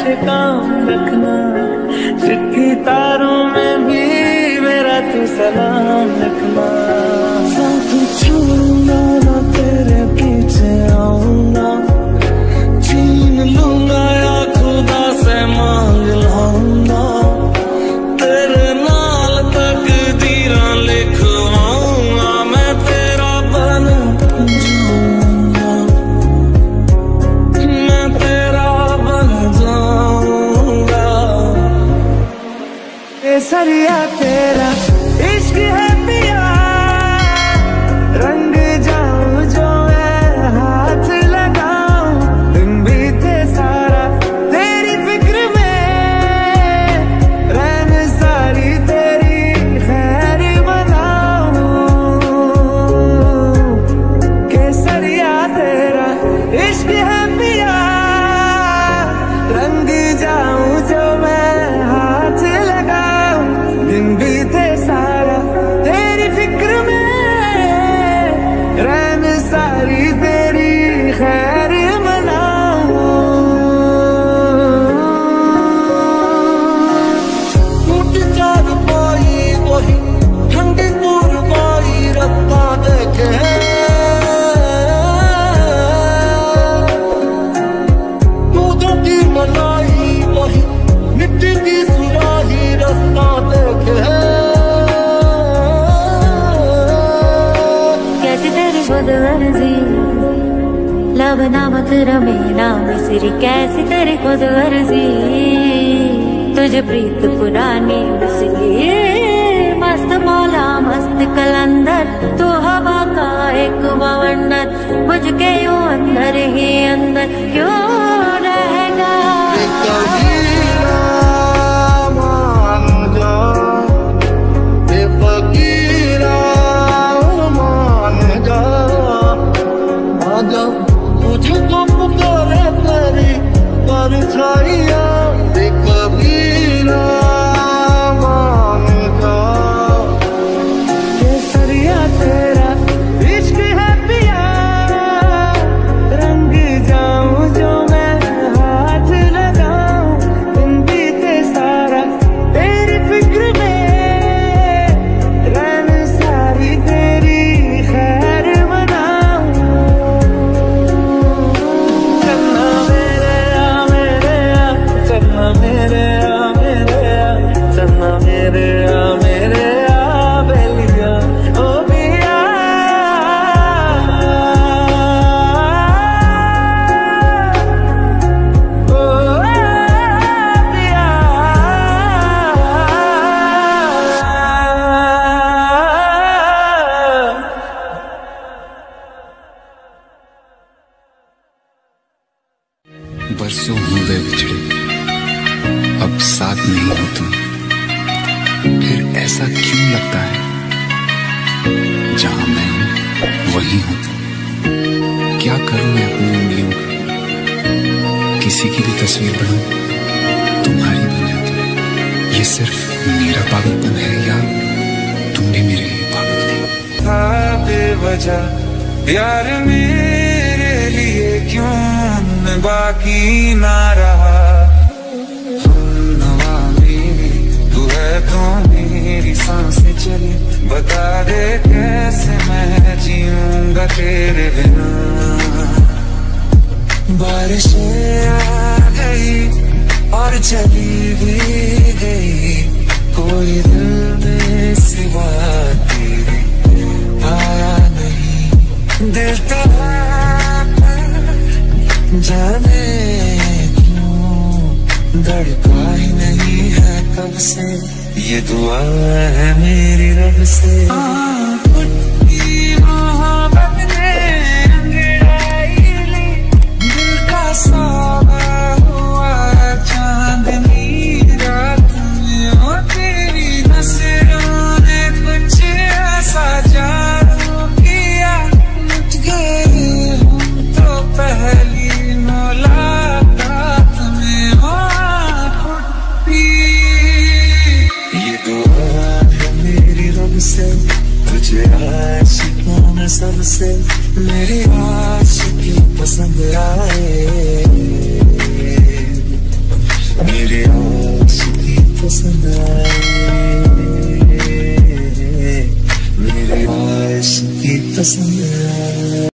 अच्छे काम रखना, चिट्ठी तारों में भी मेरा तू सलाम रखना। साथ छोड़ूंगा ना तेरे पीछे आऊंगा, छीन लूंगा या खुदा से मांग लाऊंगा, तेरे नाल तकदीरां लिखवाऊंगा, मैं तेरा बन जाऊंगा, मैं तेरा बन जाऊंगा। केसरिया तेरा इश्क है पिया, रंग जाऊं जो मैं हाथ लगाऊं, दिन बीते सारा तेरी फिक्र में, रैन सारी तेरी खैर बनाऊं। केसरिया तेरा इश्क है पिया, रंग जाऊं जो मैं हाथ लगाऊं, दिन बीते सारा तेरी फिक्र में, रैन सारी तेरी खैर मनाऊं। टूट चाँद पाई वही ठंडी दूर पाई रत्ता देखे, दूधों की मलाई वही मिट्टी की सुराही रास्ता देखे। कैसी तेरी खुदगर्जी, लब नामक रमीना मिसरी, कैसी तेरी खुदगर्जी, तुझे प्रीत पुरानी मिसरी, मस्त मौला मस्त कलंदर, तू हवा का एक बवंडर, मुझके यूं अंदर ही अंदर क्यों रहेगा। मुझको पुकारे तेरी परछाइयाँ, कबीरा मान जा। केसरिया तेरा इश्क है पिया, रंग जाऊं जो मैं हाथ लगाऊं, दिन बीते सारा तेरी फिक्र में, रैन सारी तेरी खैर बनाऊं। चन्ना मेरे आ मेरे आ, चन्ना मेरे आ मेरे आ, चन्ना मेरे आ मेरे आ बेलिया ओ पिया। ओ पिया बरसों हो गए बिछड़े, अब साथ नहीं हो तुम, फिर ऐसा क्यों लगता है, जहां मैं हूं वहीं हो तुम। क्या करूं मैं अपनी उंगलियों का, किसी की भी तस्वीर बनाऊं तुम्हारी बन जाती। ये सिर्फ मेरा पागलपन है या तुम भी मेरे लिए पागल थी। बेवजह प्यार मेरे लिए क्यों बाकी ना रहा, नवा मेरी तू है तो मेरी सांसें चली, बता दे कैसे मैं जीऊंगा तेरे बिना। बारिशें आ गई और चली भी गई, कोई दिल में सिवा तेरे आया नहीं। दिल तो जाने क्यों धड़का ही नहीं है कब से, ये दुआ है मेरी रब से। मोहब्बत ने अंगड़ाई ली, दिल का सौदा हुआ चांदनी रात में, और तेरी नजरों ने कुछ ऐसा जादू किया, लुट गए हम तो पहली मुलाकात में। ये दुआ है मेरी रब से, पसंद आए, मेरे आशिकी पसंद